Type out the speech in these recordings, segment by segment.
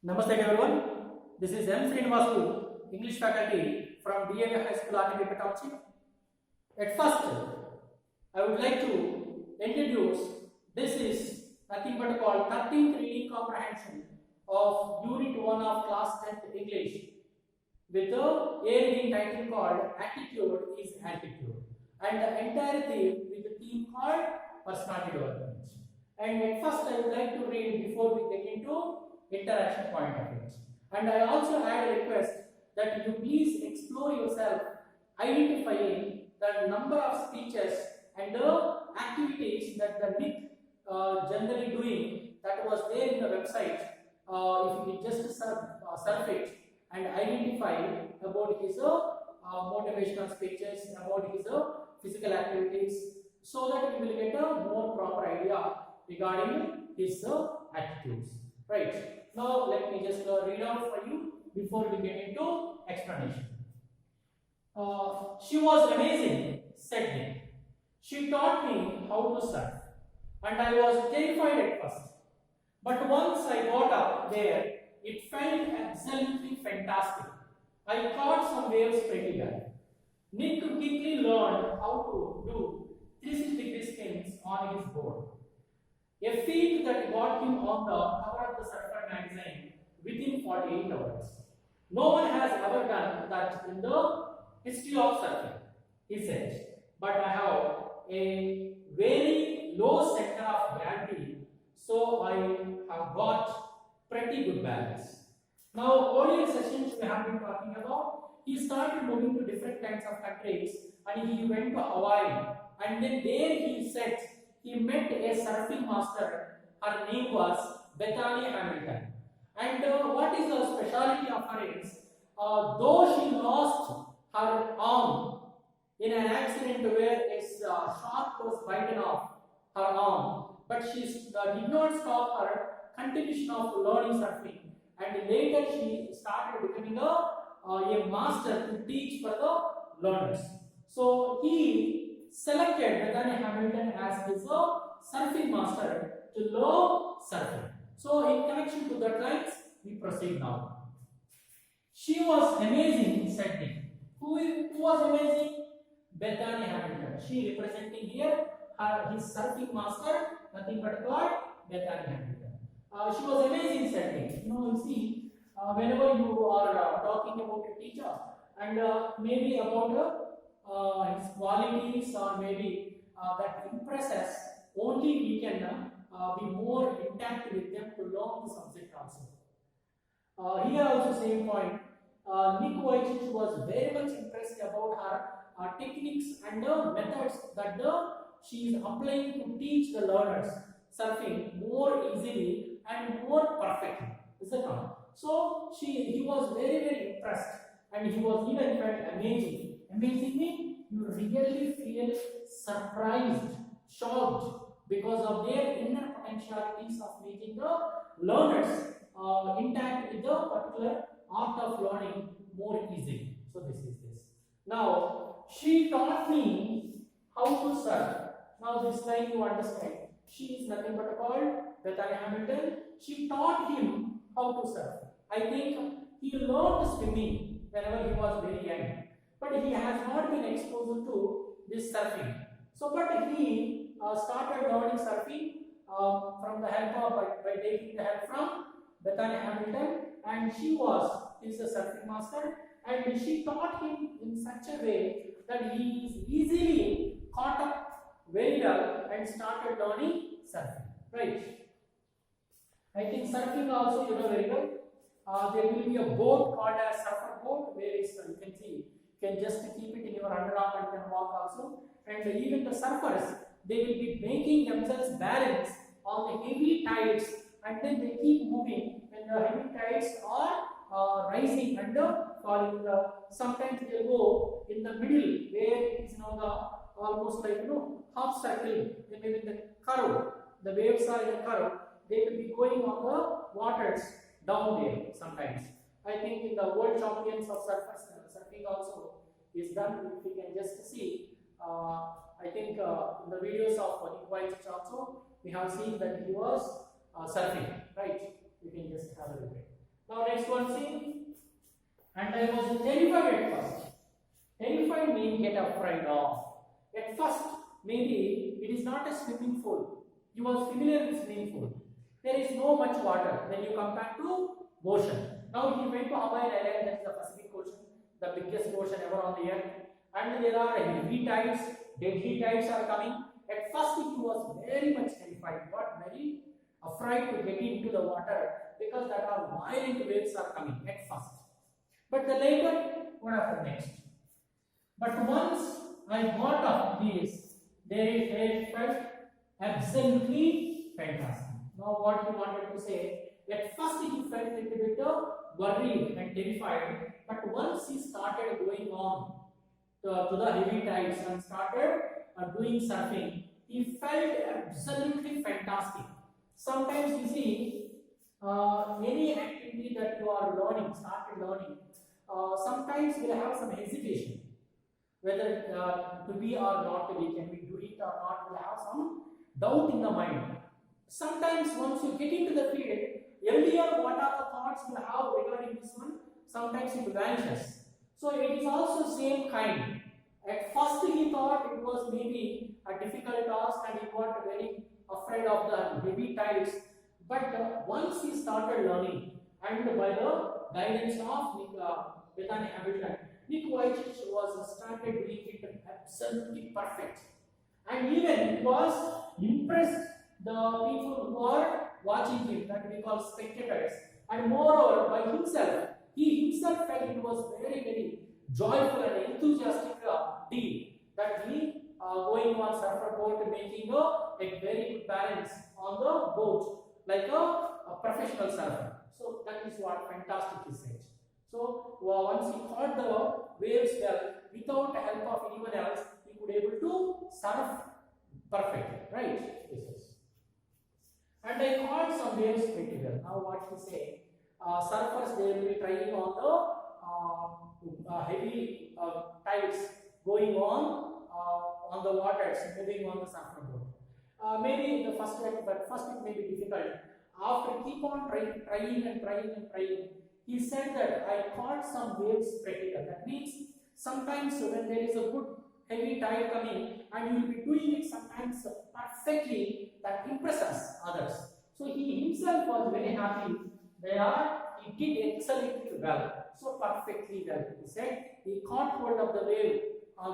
Namaste everyone. This is M. Srinivasu, English faculty from DAV High School, Arnipet Township. At first, I would like to introduce this is nothing but called 13th reading comprehension of Unit 1 of Class 10th English with a reading title called Attitude is Attitude and the entire theme with the theme called Personality Development. And at first, I would like to read before we get into interaction point of it. And I also add a request that you please explore yourself, identifying the number of speeches and the activities that the Nick generally doing that was there in the website. If you just surf it and identify about his motivational speeches, about his physical activities, so that you will get a more proper idea regarding his attitudes. Right. Now let me just read out for you before we get into explanation. She was amazing, said Nick. She taught me how to surf, and I was terrified at first. But once I got up there, it felt absolutely fantastic. I caught some waves pretty well. Nick quickly learned how to do 360-degree spins on his board. A feat that got him on the cover of the Surfer magazine within 48 hours. No one has ever done that in the history of surfing, he said. But I have a very low center of gravity, so I have got pretty good balance. Now, earlier sessions we have been talking about, he started moving to different kinds of countries and he went to Hawaii, and then there he said he met a surfing master. Her name was Bethany Hamilton. And what is the specialty of her is, though she lost her arm in an accident where a shark was bitten off her arm, but she did not stop her continuation of learning surfing. And later she started becoming a master to teach for the learners. So he selected Bethany Hamilton as his surfing master to learn surfing. So in connection to that lines, we proceed now. She was amazing, said Nick. Who was amazing? Bethany Hamilton. She representing here his surfing master, nothing but God, Bethany Hamilton. She was amazing, said Nick. You see, whenever you are talking about a teacher and maybe about his qualities or maybe that impresses, only we can be more intact with them to learn the subject also. Here also same point, Nick Vujicic was very much impressed about her techniques and the methods that she is applying to teach the learners surfing more easily and more perfectly. Is that not? So he was very impressed, and he was even felt amazing. Amazing means you really feel surprised, shocked because of their inner potentialities of making the learners intact with the particular art of learning more easily. So this is this. Now she taught me how to surf. Now this line you understand. She is nothing but called Bethany Hamilton. She taught him how to surf. I think he learned swimming whenever he was very young, but he has not been exposed to this surfing. So, but he started learning surfing from the help of by taking the help from Bethany Hamilton, and she was his surfing master, and she taught him in such a way that he is easily caught up very well and started learning surfing. Right? I think surfing also you know very well. There will be a boat called a surfer boat where you can see. You can just keep it in your underarm and can walk also. And even the surfers, they will be making themselves balance on the heavy tides, and then they keep moving when the heavy tides are rising and falling. Sometimes they go in the middle where it is the almost like half circle. They may be in the curve. The waves are in the curve. They will be going on the waters down there sometimes. I think in the World Champions of surfing also is done. If you can just see, I think in the videos of Nick Vujicic also, we have seen that he was surfing, right? You can just have a look at it. Now next one, see. And I was terrified at first. Terrified means get afraid of. At first, maybe it is not a swimming pool. You was familiar with swimming pool. There is no much water when you compare to ocean. Now he went to Hawaiian Island, that is the Pacific Ocean, the biggest ocean ever on the earth. And there are heavy tides, deadly tides are coming. At first he was very much terrified, got very afraid to get into the water because there are violent waves are coming at first. But the later, what happened next? But once I got off this, they felt absolutely fantastic. Now what he wanted to say, at first he felt a little bit worried and terrified, but once he started going on to the heavy tides and started doing surfing, he felt absolutely fantastic. Sometimes you see, any activity that you are learning, started learning, sometimes you will have some hesitation whether to be or not to be, can we do it or not, you will have some doubt in the mind. Sometimes once you get into the field, earlier what are the thoughts you have regarding this one, sometimes it vanishes. So it is also same kind. At first he thought it was maybe a difficult task and he got very afraid of the heavy tides. But once he started learning, and by the guidance of Bethany Hamilton, Nick Vujicic was started doing it absolutely perfect. And even he was impressed the people who are watching him, that we call spectators. And moreover, by himself, he himself felt it was very, very joyful and enthusiastic deal that he going on surfboard making a very good balance on the boat like a professional surfer. So that is what fantastic he said. So once he caught the waves well, without the help of anyone else, he could able to surf perfectly, right? Yes. And I caught some waves pretty well. Now what he say? Surfers, they will be trying on the heavy tides going on the waters, moving on the surfboard. Maybe the first it may be difficult. After keep on trying, he said that I caught some waves pretty well. That means sometimes when there is a good heavy tide coming and you will be doing it sometimes perfectly, that impresses others. So he himself was very happy. He did excellently well, so perfectly well. He said he caught hold of the wave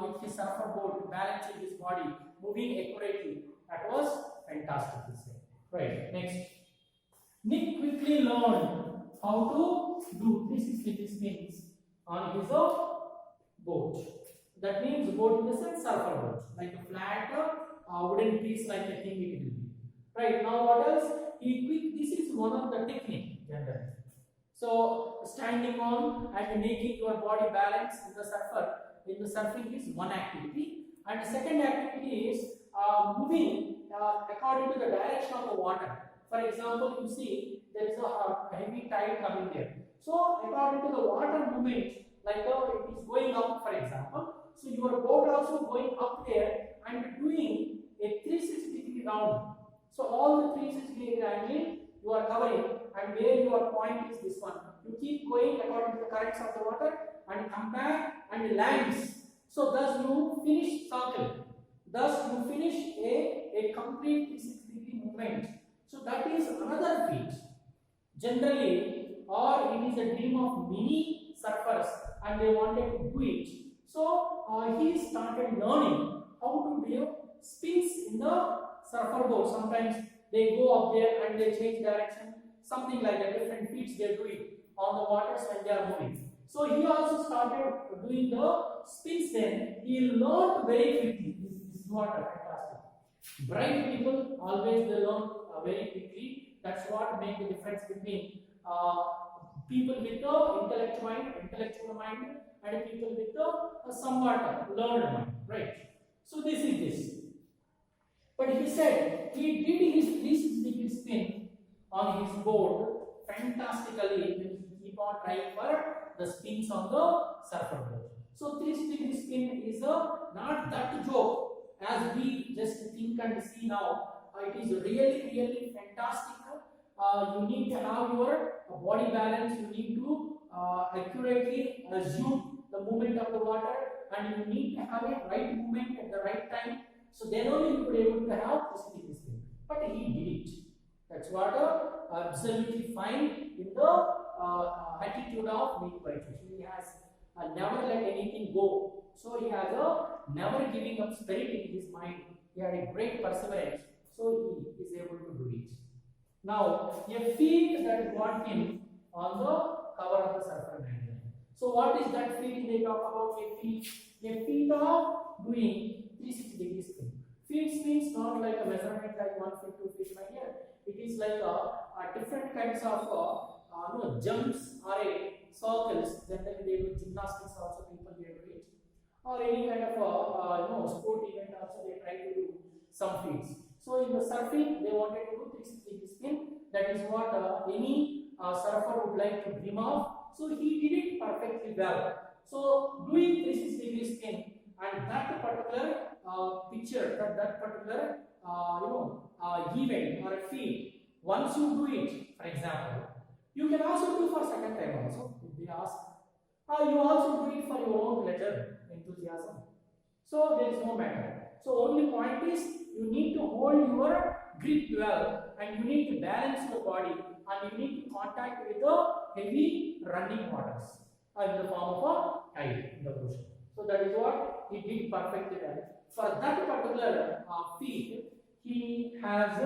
with his surfboard, balancing his body, moving accurately. That was fantastic, he said. Right, next. Nick quickly learned how to do 360 spins on his boat. That means boat in the sense surfer boat, like a flat wooden piece like a thing it will be. Right, now what else? This is one of the technique generally. So standing on and making your body balance in the surfing is one activity, and the second activity is moving according to the direction of the water. For example, you see there is a heavy tide coming there. So according to the water movement, like it is going up, for example. So your boat also going up there and doing a 360-degree round. So all the 360-degree angle you are covering, and where your point is this one. You keep going according to the currents of the water and come back and lands. So thus you finish circle. Thus you finish a complete 360-degree movement. So that is another feat. Generally, or it is a dream of many surfers and they wanted to do it. So he started learning how to do spins in the surfboard. Sometimes they go up there and they change direction, something like that. Different feats they do it on the waters when they are moving. So he also started doing the spins. Then he learned very quickly. This is what fantastic. Bright people always they learn very quickly. That's what makes the difference between people with the intellectual mind, and people with the somewhat learned mind, right? So this is this. But he said he did his 360-degree spin on his board fantastically. He keep on trying for the spins on the surfboard. So 360-degree spin is not that joke as we just think and see now. It is really fantastic you need to have your body balance, you need to accurately assume the movement of the water, and you need to have a right movement at the right time. So then only you will be able to have this thing. But he did it. That's what absolutely fine in the attitude of Neil Whitefish. He has never let anything go. So he has a never giving up spirit in his mind. He had a great perseverance. So he is able to do it. Now, a feat that got him on the cover of the Surfer magazine. So what is that feat they talk about? A feat of doing 360 degree spin. Feet means not like a measurement like 1 feet, 2 feet, my dear. It is like a different kinds of jumps or circles. Generally, they do gymnastics also. People they do it, or any kind of sport event also. They try to do some feats. So in the surfing, they wanted to do 360 degree spin. That is what any surfer would like to dream of. So he did it perfectly well. So doing 360 degree spin and that particular picture, that particular event or a field. Once you do it, for example, you can also do for second time also. If they ask, you also do it for your own pleasure, enthusiasm. So there is no matter. So only point is you need to hold your grip well, and you need to balance your body, and you need to contact with the heavy running waters in the form of a tide in the ocean. So that is what he did perfectly well. For that particular feat, he has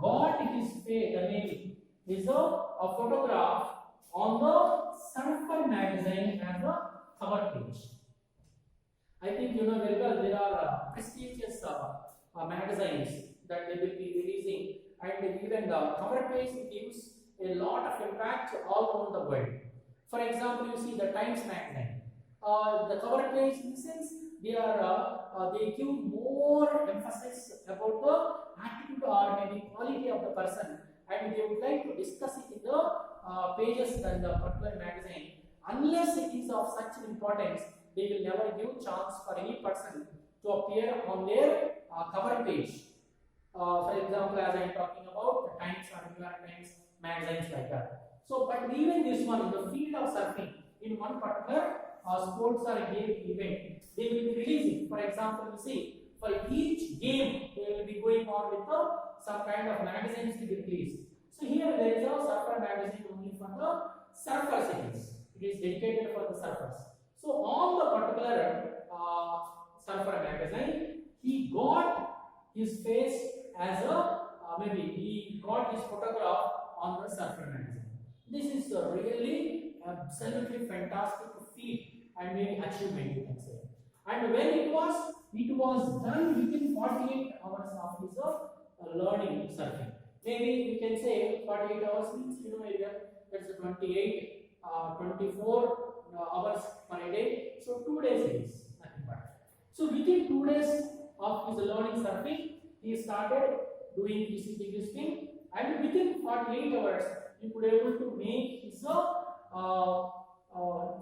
got his face, the name is a photograph on the Surfer magazine as a cover page. I think you know very well there are prestigious magazines that they will be releasing, and even the cover page gives a lot of impact all around the world. For example, you see the Times magazine. The cover page, in the sense, they give more emphasis about the attitude or maybe quality of the person, and they would like to discuss it in the pages in the particular magazine. Unless it is of such importance, they will never give chance for any person to appear on their cover page. For example, as I am talking about the Times or New York Times magazines like that. So, but even this one, in the field of surfing, in one particular sports or game event, they will be releasing. For example, you see, for each game, they will be going on with some kind of magazines to be released. So here there is a surfer magazine only for the surfer cities. It is dedicated for the surfers. So on the particular surfer magazine, he got his face as a maybe he got his photograph on the surfer magazine. This is really absolutely fantastic feat and maybe achievement, you can say. And when it was done within 48 hours of his learning surfing. Maybe we can say 48 hours means that's 28, 24 hours per day. So 2 days it is nothing but. So within 2 days of his learning surfing, he started doing his degree spin, and within 48 hours he could able to make his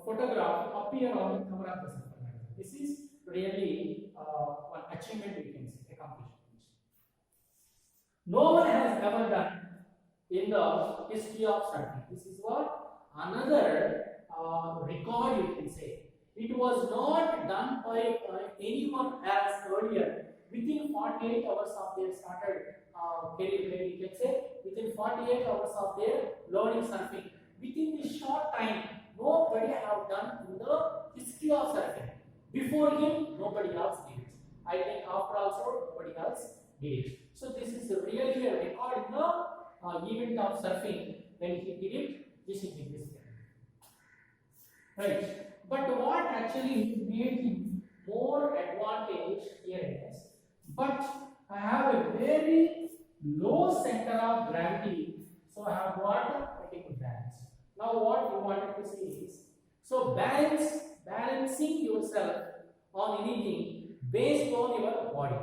photograph appear on the cover of the surfer magazine. This is really one achievement we can say, accomplishment. No one has ever done in the history of surfing. This is what another record you can say. It was not done by anyone else earlier. Within 48 hours of their started career, you can say, within 48 hours of their learning surfing, within this short time, nobody have done in the history of surfing. Before him, nobody else did it. I think after also, nobody else did it. So this is really a record in the event of surfing when he did it. This is this thing. Right. But what actually made him more advantage here is, but I have a very low center of gravity, so I have got pretty good balance. Now what we wanted to see is, so balancing yourself on anything based on your body.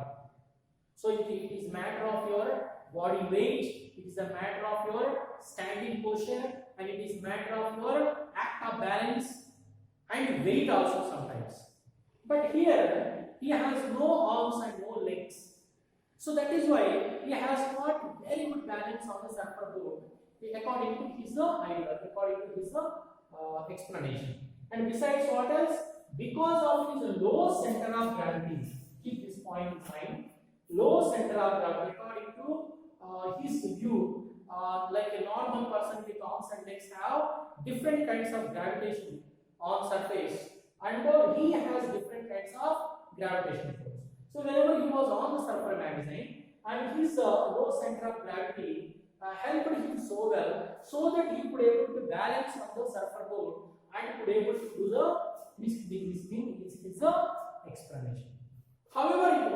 So it is matter of your body weight, it is a matter of your standing posture, and it is matter of your act of balance and weight also sometimes. But here he has no arms and no legs. So that is why he has got very good balance on the surfer board. according to his idea, according to his explanation. And besides, what else? Because of his low center of gravity, keep this point in mind. Low center of gravity, according to his view, like a normal person with arms and legs have different kinds of gravitation on surface, and he has different kinds of gravitational force. So whenever he was on the surfer magazine, and his low center of gravity helped him so well, so that he could able to balance on the surfer board and could able to do the this thing is his explanation. However, it